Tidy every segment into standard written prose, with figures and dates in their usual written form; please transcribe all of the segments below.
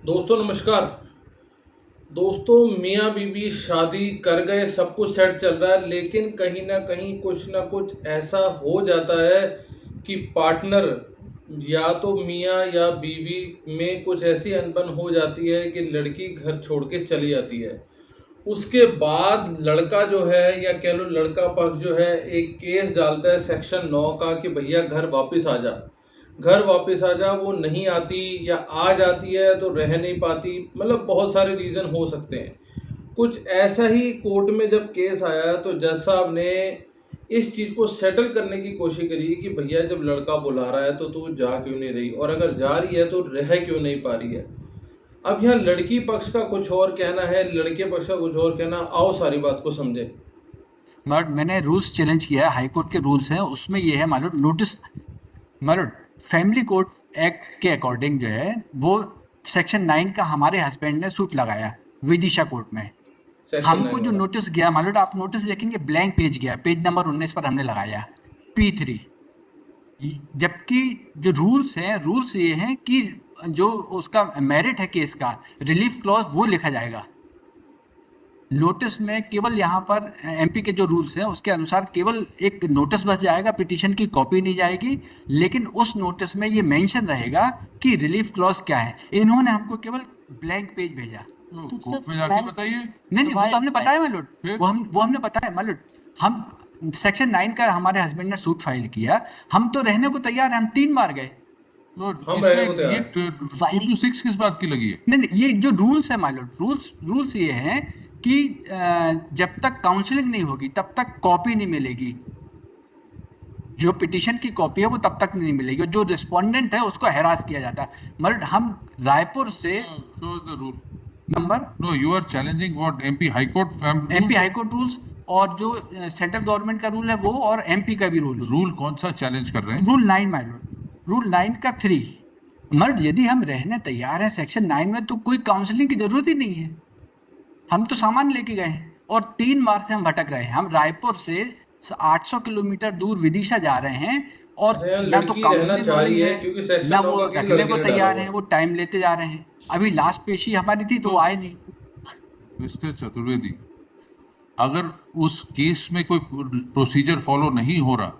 दोस्तों नमस्कार। दोस्तों मियाँ बीवी शादी कर गए, सब कुछ सेट चल रहा है, लेकिन कहीं ना कहीं कुछ ना कुछ ऐसा हो जाता है कि पार्टनर या तो मियाँ या बीवी में कुछ ऐसी अनबन हो जाती है कि लड़की घर छोड़ के चली जाती है। उसके बाद लड़का जो है या कह लो लड़का पक्ष जो है एक केस डालता है सेक्शन 9 का कि भैया घर वापस आ जा, घर वापस आ जा। वो नहीं आती या आ जाती है तो रह नहीं पाती, मतलब बहुत सारे रीज़न हो सकते हैं। कुछ ऐसा ही कोर्ट में जब केस आया तो जज साहब ने इस चीज़ को सेटल करने की कोशिश करी कि भैया जब लड़का बुला रहा है तो तू जा क्यों नहीं रही, और अगर जा रही है तो रह क्यों नहीं पा रही है। अब यहाँ लड़की पक्ष का कुछ और कहना है, लड़के पक्ष का कुछ और कहना। आओ सारी बात को समझे। बट मैंने रूल्स चैलेंज किया है, हाई कोर्ट के रूल्स हैं, उसमें ये है मालूम नोटिस मालूम फैमिली कोर्ट एक्ट के अकॉर्डिंग जो है वो सेक्शन 9 का हमारे हस्बैंड ने सूट लगाया विदिशा कोर्ट में। सेक्शन हमको 9 जो वाला। नोटिस गया मालूम, आप नोटिस देखेंगे ब्लैंक पेज गया, पेज नंबर 19 पर हमने लगाया P3। जबकि जो रूल्स हैं, रूल्स ये हैं कि जो उसका मेरिट है केस का, रिलीफ क्लॉज वो लिखा जाएगा नोटिस में। केवल यहाँ पर एमपी के जो रूल्स हैं उसके अनुसार केवल एक नोटिस बस जाएगा, पिटीशन की कॉपी नहीं जाएगी। लेकिन उस नोटिस में ये मेंशन रहेगा कि रिलीफ क्लॉज क्या है। इन्होंने हमको केवल ब्लैंक पेज भेजा। तो कोर्ट में जाके बताइए। नहीं नहीं, वो तो हमने बताया मालूट, फिर वो हमने बताया मालूट। हम सेक्शन 9 का हमारे हस्बैंड ने सूट फाइल किया, हम तो रहने को तैयार हैं, हम 3 बार गए। तो हम इसमें रहने को तैयार ये हैं। 2 to 6 किस बात की लगी है? नहीं नहीं, ये जो रूल्स है मालूट, रूल्स ये हैं कि जब तक काउंसलिंग नहीं होगी तब तक कॉपी नहीं मिलेगी। जो पिटीशन की कॉपी है वो तब तक नहीं मिलेगी, और जो रिस्पोंडेंट है उसको हैरास किया जाता है। मतलब हम रायपुर से So the rule. Number No, you are challenging what MP High Court MP high court rules और जो सेंट्रल गवर्नमेंट का रूल है वो, और एमपी का भी रूल। रूल कौन सा चैलेंज कर रहे हैं? रूल 9 माय लॉर्ड, रूल 9 का 3। मर्द यदि हम रहने तैयार हैं सेक्शन 9 में तो कोई काउंसलिंग की जरूरत ही नहीं है। हम तो सामान लेके गए हैं और 3 बार से हम भटक रहे हैं। हम रायपुर से 800 किलोमीटर दूर विदिशा जा रहे हैं और अच्छा, यहाँ ना तो लड़की रहना चाह हो रही रही है है, क्योंकि सेक्शन ना 9 वो का केस रखने लड़की को ने डाला तैयार हुआ हैं, है। वो टाइम लेते जा रहे हैं। अभी लास्ट पेशी हमारी थी तो वो आए नहीं। मिस्टर चतुर्वेदी, अगर उस केस में कोई प्रोसीजर फॉलो नहीं हो रहा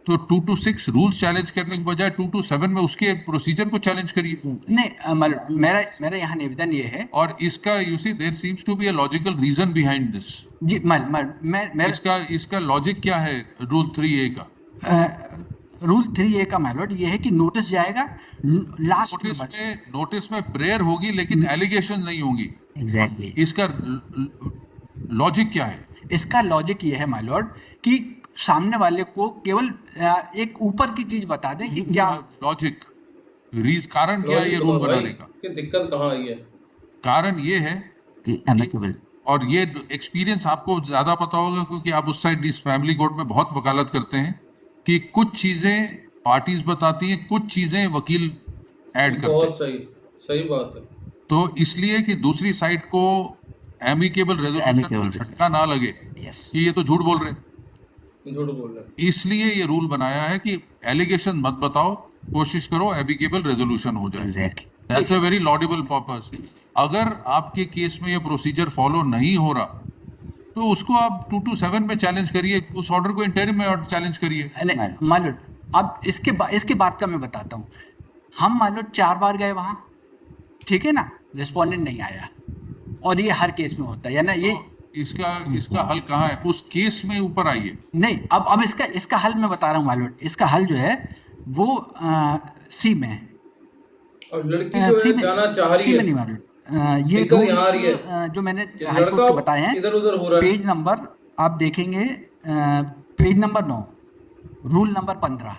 तो 2 to 6 रूल्स चैलेंज करने के बजाय 2 to 7 में उसके प्रोसीजर को चैलेंज करिए। नहीं मेरा मेरा यहाँ निवेदन ये है। और इसका you see there seems to be a logical reason behind this. जी मैं इसका इसका लॉजिक क्या है रूल 3A का? रूल 3A का माइलॉट ये है कि नोटिस जाएगा लास्ट नोटिस में प्रेयर होगी लेकिन एलिगेशन नहीं होंगी। एग्जैक्टली। इसका लॉजिक क्या है? इसका लॉजिक ये है माइलॉट कि सामने वाले को केवल एक ऊपर की चीज बता दें कि क्या लॉजिक कारण क्या है ये लॉजिक रूल बताओ भाई बनाने का? कि दिक्कत कहाँ आई है। कारण ये है, अमेकेबल। और ये एक्सपीरियंस आपको ज्यादा पता होगा क्योंकि आप उस साइड इस फैमिली कोर्ट में बहुत वकालत करते हैं, कि कुछ चीजें पार्टीज बताती हैं, कुछ चीजें वकील ऐड करते बहुत हैं। सही, सही बात है। तो इसलिए कि दूसरी साइड को एमिकेबल रेजोल्यूशन Amicable को झटका ना लगे यस। कि ये तो झूठ बोल रहे हैं, झूठ बोल रहे हैं। इसलिए ये रूल बनाया है कि एलिगेशन मत बताओ, कोशिश करो एमिकेबल रेजोल्यूशन हो जाए। Exactly. That's a very laudable purpose. अगर आपके केस में ये प्रोसीजर फॉलो नहीं हो रहा तो उसको आप 2 to 7 में चैलेंज करिए, उस ऑर्डर को इंटरिम में चैलेंज करिए। मालूट अब इसके बाद का मैं बताता हूँ। हम मालूट 4 बार गए वहाँ, ठीक है ना, रिस्पोंडेंट नहीं आया, और ये हर केस में होता है या ना ये। तो इसका हल कहाँ है? उस केस में ऊपर आइए। नहीं, अब इसका हल मैं बता रहा हूँ मालूट। इसका हल जो है वो सी में है। और लड़की जो सी है में, जाना चाह रही सी में है। नहीं मालूट। ये दिक्कत यहाँ आ रूल्स रही है जो मैंने कि हाई कोर्ट लड़का के बताए हैं, इधर उधर हो रहा है। पेज नंबर आप देखेंगे, page number 9, rule number 15।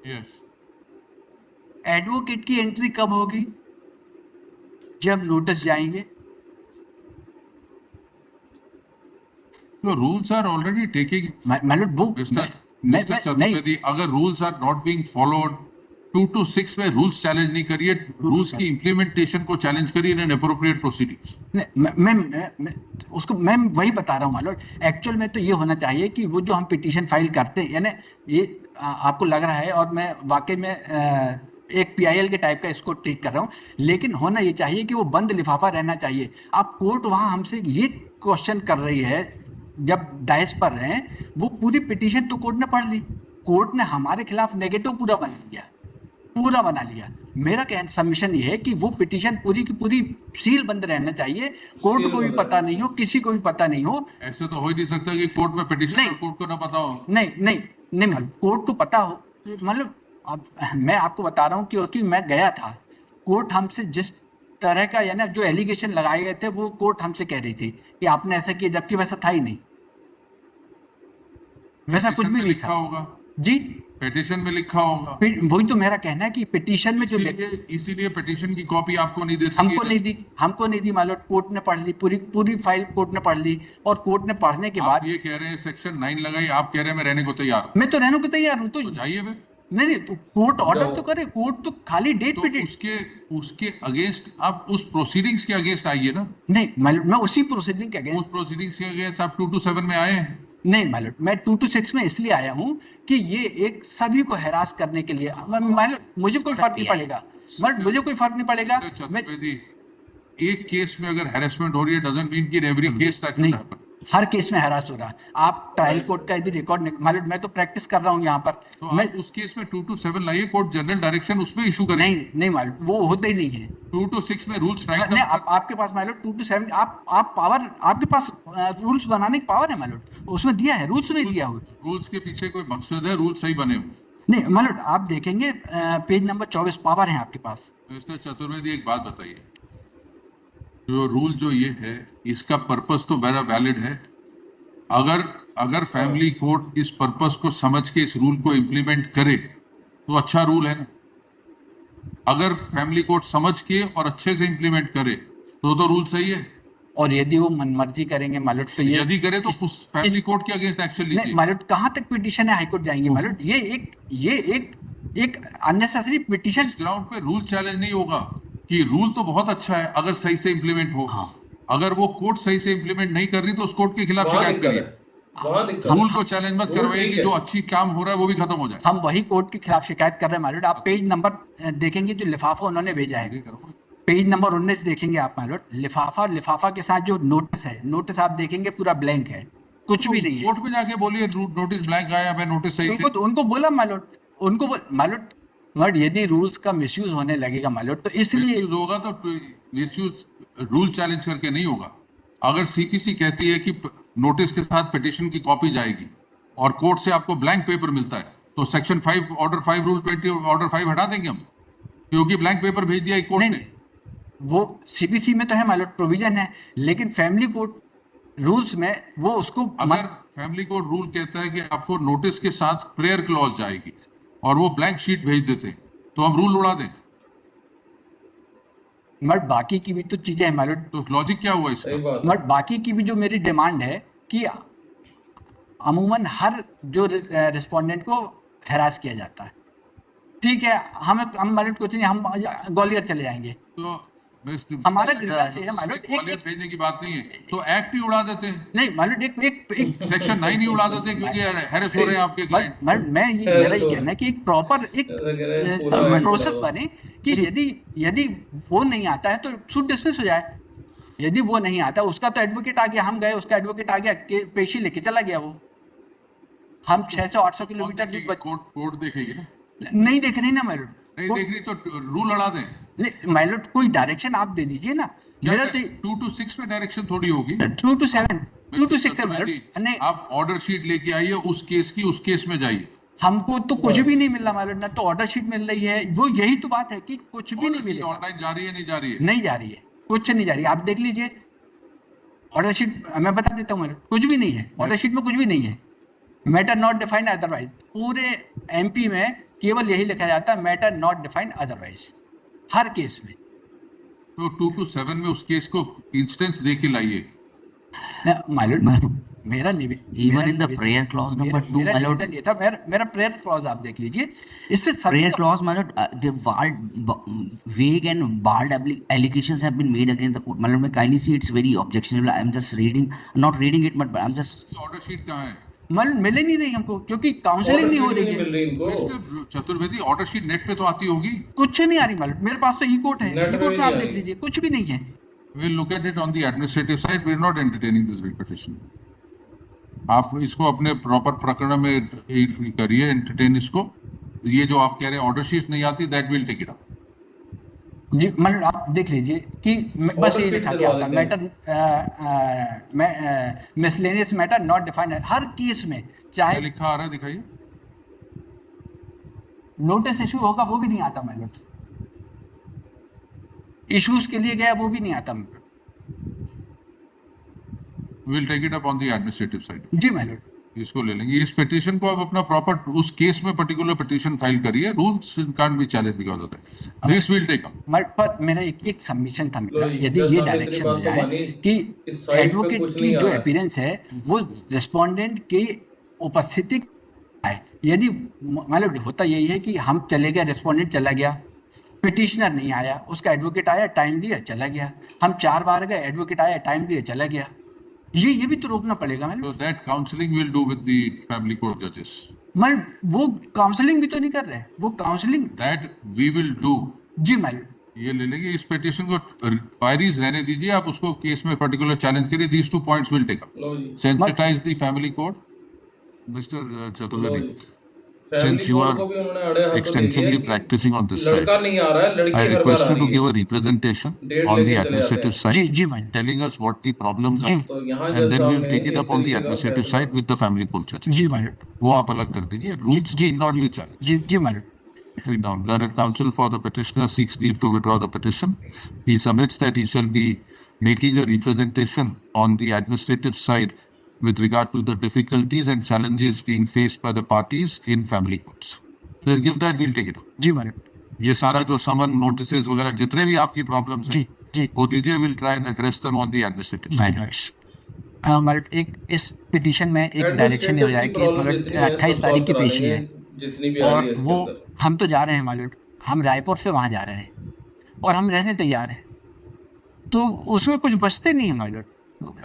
Yes. Advocate की एंट्री कब होगी? जब नोटिस जाएंगे। तो रूल्स आर ऑलरेडी टेकिंग। मालूट वो मिस्टर मैं मिस्टर नहीं, चतुर्वेदी, अगर rules are not being followed 2 to 6 में रूल्स चैलेंज नहीं करिए, रूल्स की इंप्लीमेंटेशन को चैलेंज करिए इन अप्रोप्रिएट प्रोसीडिंग्स। नहीं, मैं उसको मैं वही बता रहा हूँ मालूट। एक्चुअल में तो ये होना चाहिए कि वो जो हम पिटीशन फाइल करते हैं, यानी ये आपको लग रहा है, और मैं वाकई में एक पीआईएल के टाइप का इसको ट्रीट कर रहा हूँ, लेकिन होना ये चाहिए कि वो बंद लिफाफा रहना चाहिए। अब कोर्ट वहाँ हमसे ये क्वेश्चन कर रही है, जब डाइस पर रहे हैं, वो पूरी पिटीशन तो कोर्ट ने पढ़ ली, कोर्ट ने हमारे खिलाफ नेगेटिव पूरा बना लिया। मेरा कहना सबमिशन ये है कि वो पिटीशन पूरी की पूरी सील बंद रहना चाहिए, कोर्ट सील को भी बंद पता नहीं हो, किसी को भी पता नहीं हो। ऐसे तो हो ही नहीं सकता कि कोर्ट में पिटीशन नहीं। कोर्ट को ना पता हो। नहीं मतलब कोर्ट को पता हो, मतलब अब मैं आपको बता रहा हूँ क्योंकि मैं गया था, कोर्ट हमसे जिस तरह का यानी जो एलिगेशन लगाए गए थे वो कोर्ट हमसे कह रही थी कि आपने ऐसा किया, जबकि वैसा था ही नहीं, वैसा कुछ पिटीशन भी में नहीं लिखा था होगा, जी। पिटीशन में लिखा होगा। फिर वही तो मेरा कहना है कि पिटीशन में जो इसीलिए पिटीशन की कॉपी आपको नहीं दे हमको नहीं दी मान लो, कोर्ट ने पढ़ ली, पूरी फाइल कोर्ट ने पढ़ ली, और कोर्ट ने पढ़ने के आप बाद ये कह रहे हैं सेक्शन 9 लगाई, आप कह रहे हैं मैं रहने को तैयार हूं। मैं तो रहने को तैयार हूँ, तो तो जाइए फिर। नहीं तो कोर्ट ऑर्डर जाओ। तो करे, कोर्ट तो खाली डेट तो पे डेट। उसके अगेंस्ट आप उस प्रोसीडिंग्स के अगेंस्ट आइए ना। नहीं मैं उसी प्रोसीडिंग के उस अगेंस्ट प्रोसीडिंग्स के अगेंस्ट आप 227 में आए हैं। नहीं मालूम, मैं 226 में इसलिए आया हूँ कि ये एक सभी को हैरास करने के लिए, मुझे कोई फर्क नहीं पड़ेगा, मुझे कोई फर्क नहीं पड़ेगा। मिस्टर मैं चतुर्वेदी, एक केस में अगर हैरेसमेंट हो रही है डजंट मीन कि इन एवरी केस दैट नहीं, विल हैपन। हर केस में हैरास हो रहा है। आप ट्रायल कोर्ट का यदि रिकॉर्ड मालूम, मैं तो प्रैक्टिस कर रहा हूँ यहाँ पर, तो मैं आप उस केस में 227 लाइए, कोर्ट जनरल डायरेक्शन उसमें इशू करें। नहीं मालूम, वो होते ही नहीं है। 226 में रूल स्ट्राइक नहीं, आपके पास मालूम 2 to 7 आप पावर, आपके पास रूल्स बनाने की पावर है मालूम, उसमें दिया है, रूल्स में दिया हुआ। रूल्स के पीछे कोई मकसद है, रूल सही बने हो। नहीं मालूम, आप देखेंगे पेज नंबर 24 पावर है आपके पास। मिस्टर चतुर्वेदी, एक बात बताइए, जो रूल जो ये है इसका पर्पस तो बड़ा वैलिड है। अगर फैमिली कोर्ट इस पर्पस को समझ के इस रूल को इम्प्लीमेंट करे तो अच्छा रूल है ना। अगर फैमिली कोर्ट समझ के और अच्छे से इम्प्लीमेंट करे तो रूल सही है। और यदि वो मनमर्जी करेंगे मालूम, तो ये यदि करे तो उस फैमिली कोर्ट के अगेंस्ट एक्शन नहीं लीजिए। मालूम, कहाँ तक पिटीशन है, हाईकोर्ट जाएंगे मालूम। ये एक अननेसेसरी पिटीशन। इस ग्राउंड पे रूल चैलेंज नहीं होगा कि रूल तो बहुत अच्छा है अगर सही से इम्प्लीमेंट हो। हाँ। अगर वो कोर्ट सही से इम्प्लीमेंट नहीं कर रही तो उस कोर्ट के खिलाफ वहाँ शिकायत दिक्कत करिए। है, वहाँ दिक्कत रूल है। को चैलेंज मत रूल करवाइए ठीक कि है। जो अच्छी काम हो रहा है वो भी खत्म हो जाए। हम वही कोर्ट के खिलाफ शिकायत कर रहे हैं मालूम। आप पेज नंबर देखेंगे जो लिफाफा उन्होंने भेजा है, पेज नंबर 19 देखेंगे आप मालूम। लिफाफा के साथ जो नोटिस है, नोटिस आप देखेंगे पूरा ब्लैंक है, कुछ भी नहीं है। कोर्ट में जाके बोलिए नोटिस ब्लैंक आया, मैं नोटिस सही से। उनको बोला मालूम, बट यदि रूल्स का मिसयूज होने लगेगा मालूम, तो इसलिए मिसयूज होगा तो मिसयूज रूल चैलेंज करके नहीं होगा। अगर सीपीसी कहती है कि नोटिस के साथ पिटीशन की कॉपी जाएगी और कोर्ट से आपको ब्लैंक पेपर मिलता है तो सेक्शन 5 ऑर्डर 5 रूल 20 ऑर्डर 5 हटा देंगे हम, क्योंकि ब्लैंक पेपर भेज दिया कोर्ट ने। वो सीपीसी में तो है मालूम, प्रोविजन है, लेकिन फैमिली कोर्ट रूल्स में वो उसको अगर फैमिली कोर्ट रूल कहता है कि आपको नोटिस के साथ प्रेयर क्लॉज जाएगी और वो ब्लैंक शीट भेज देते तो हम रूल उड़ा दें। बट बाकी की भी तो चीजें हैं मालूम। तो लॉजिक क्या हुआ इसका? सही बात है। बट बाकी की भी जो मेरी डिमांड है कि अमूमन हर जो रिस्पोंडेंट को हैरास किया जाता है, ठीक है, हम मालूम कुछ नहीं, हम ग्वालियर चले जाएंगे, तो हमारा ग्रीवेंस है मालूम। ग्वालियर भेजने की बात नहीं है, तो एक्ट ही उड़ा देते हैं, नहीं मालूम, एक सेक्शन 9 ही उड़ा देते हैं क्योंकि हैरेस हो रहे हैं आपके क्लाइंट। मैं ये मेरा ये कहना है कि एक प्रॉपर प्रोसेस बने कि यदि वो नहीं आता है तो सूट डिसमिस हो जाए। यदि वो नहीं आता, उसका तो एडवोकेट आ गया, हम गए, उसका एडवोकेट आ गया, पेशी लेके चला गया, वो हम 600-800 किलोमीटर कोर्ट देखेगी ना, नहीं देख रही ना माइलॉर्ड, नहीं देख रही तो रूल अड़ा दें। माइलॉर्ड कोई डायरेक्शन आप दे दीजिए ना। मेरा तो 2 to 6 में डायरेक्शन थोड़ी होगी, 2 to 7 नहीं, आप ऑर्डर शीट लेके आइए उस केस की, उस केस में जाइए। हमको तो कुछ भी नहीं मिल रहा माइलॉर्ड, ना तो ऑर्डर शीट मिल रही है, वो यही तो बात है कि कुछ भी नहीं मिलेगा। ऑनलाइन जा रही है, नहीं जा रही है? नहीं जा रही है, कुछ नहीं जा रही है, आप देख लीजिए ऑर्डर शीट, मैं बता देता हूँ, कुछ भी नहीं है ऑर्डर शीट में, कुछ भी नहीं है। मैटर नॉट डिफाइंड अदरवाइज, पूरे एमपी में केवल यही लिखा जाता है, matter not defined otherwise, her case में। तो 2 to 7 में उस केस को इंस्टेंस दे के लाइए। माइलॉर्ड मेरा Even in the prayer clause number 2, my lord, ये था मेरा प्रेयर क्लॉज आप देख लीजिए, इससे prayer clause, my lord, the vague and bald allegations have been made against the court. My lord, may kindly see it's very objectionable. I'm just reading, not reading it, but I'm just. Order sheet कहाँ है? मतलब मिले नहीं रही हमको, क्योंकि counselling order नहीं हो शीट रही नहीं है, मिल रही इनको, mister Chaturvedi, order sheet net पे तो आती होगी। कुछ नहीं आ रही। मतलब मेरे पास तो ई कोर्ट है, नेट ई में कोर्ट भी में नहीं आप आ देख रही। लीजिए, कुछ भी नहीं है। We'll look at it on the administrative side. We're not entertaining this petition. आप इसको अपने प्रॉपर प्रकरण में करिए, एंटरटेन इसको। ये जो आप कह रहे हैं ऑर्डर शीट नहीं आती, that will take it up. जी मतलब आप देख लीजिए कि बस ऑर्डर ये शीट लिखा के दिलवा आता देते matter, miscellaneous matter not defined, her case में क्या चाहे लिखा आ रहा है, दिखाइए। नोटिस इशू होगा वो भी नहीं आता मैटर, इश्यूज के लिए गया वो भी नहीं आता matter. Will take it up on the administrative side. जी मैटर, इसको ले लेंगे। इस पिटीशन को आप अपना प्रॉपर उस केस में पर्टिकुलर पिटीशन फाइल करिए। Rules can't be challenge because of that. This will take up. पर मेरा एक सबमिशन था लो मेरा, जी, यदि जज ये साहब ने इतनी डायरेक्शन हो बात तो जाए मानी, कि इस साइट पे एडवोकेट कुछ की नहीं आ जो रहा है। अपीयरेंस है वो रिस्पोंडेंट की उपस्थिति है, यदि मतलब होता यही है कि हम चले गए, रिस्पोंडेंट चला गया, पिटिशनर नहीं आया, उसका एडवोकेट आया, टाइम लिया, चला गया, हम 4 बार गए, एडवोकेट आया, टाइम लिया, चला गया, ये भी तो रोकना पड़ेगा madam. So that counseling we'll do with the family court judges. Madam वो काउंसलिंग भी तो नहीं कर रहे, वो counselling. That we will do. जी मैडम, ये ले लेंगे। इस पिटीशन को क्वायरीज रहने दीजिए, आप उसको केस में पर्टिकुलर चैलेंज करिए। These 2 points will take up. लो जी, Sensitize the family court. Mr. लो Chaturvedi, जी, family since you court are को भी उन्होंने अड़े हाथों ले लिया extensively कि practicing on this side, लड़का नहीं आ रहा है, लड़की I हर बार request आ you to रही give है, a representation date on the लेके चले जाते administrative हैं। side, जी madam, telling us what the problems are, तो यहाँ and जज then साहब we'll ने take it इस up on the तरीके का administrative फैसला, side with the family court judges. जी मैडम, वो आप अलग कर दीजिए। Rules जी, will not be challenged. जी madam, Now, learned counsel for the petitioner seeks leave to withdraw the petition. He submits that he shall be making a representation on the administrative side with regard to the difficulties and challenges being faced by the parties in family courts. So let's give that, we'll take it up. जी madam, ये सारा जो समन notices वगैरह जितने भी आपकी problems हैं, जी वो दीजिए। Will try and address them on the administrative side. Madam एक इस पिटीशन में एक डायरेक्शन हो जाए एडमिनिस्ट्रेटिव की कि प्रॉब्लम मगर जितनी है 28 सब तारीख सॉल्व की करा पेशी देंगे, है, जितनी भी आ रही और है इसके वो अंदर। हम तो जा रहे हैं मालूम, हम रायपुर से वहाँ जा रहे हैं और हम रहने तैयार हैं, तो उसमें कुछ बचते नहीं है मालूम।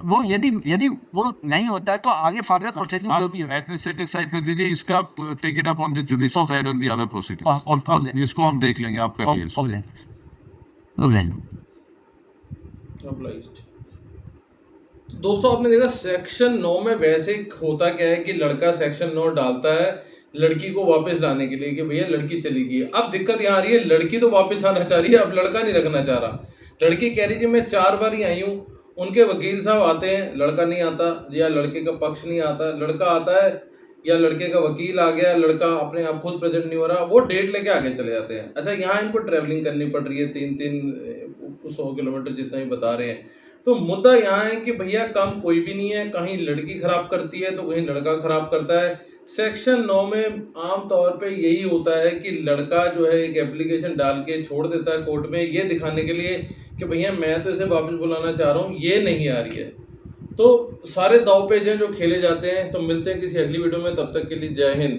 वो यदि वो नहीं होता है तो आगे फर्दर प्रोसेसिंग जो भी है एडमिनिस्ट्रेटिव साइड में दीजिए। इसका take it up on the judicial side on the other proceedings. और इसको हम देख लेंगे आपका केस। Obliged। तो दोस्तों आपने देखा सेक्शन 9 में वैसे होता क्या है कि लड़का सेक्शन 9 डालता है लड़की को वापस लाने के लिए कि भैया लड़की चली गई। अब दिक्कत यहाँ आ रही है, लड़की तो वापस आना चाह रही है, अब लड़का नहीं रखना चाह रहा। लड़की कह रही है मैं 4 बार ही आई हूँ, उनके वकील साहब आते हैं, लड़का नहीं आता, या लड़के का पक्ष नहीं आता, लड़का आता है या लड़के का वकील आ गया, लड़का अपने आप खुद प्रेजेंट नहीं हो रहा, वो डेट लेके आगे चले जाते हैं। अच्छा, यहाँ इनको ट्रैवलिंग करनी पड़ रही है 300 किलोमीटर जितना ही बता रहे हैं। तो मुद्दा यहाँ है कि भैया काम कोई भी नहीं है, कहीं लड़की खराब करती है तो कहीं लड़का खराब करता है। सेक्शन 9 में आम तौर पे यही होता है कि लड़का जो है एक एप्लीकेशन डाल के छोड़ देता है कोर्ट में, ये दिखाने के लिए कि भैया मैं तो इसे वापस बुलाना चाह रहा हूँ, ये नहीं आ रही है। तो सारे दाव पेच हैं जो खेले जाते हैं। तो मिलते हैं किसी अगली वीडियो में, तब तक के लिए जय हिंद।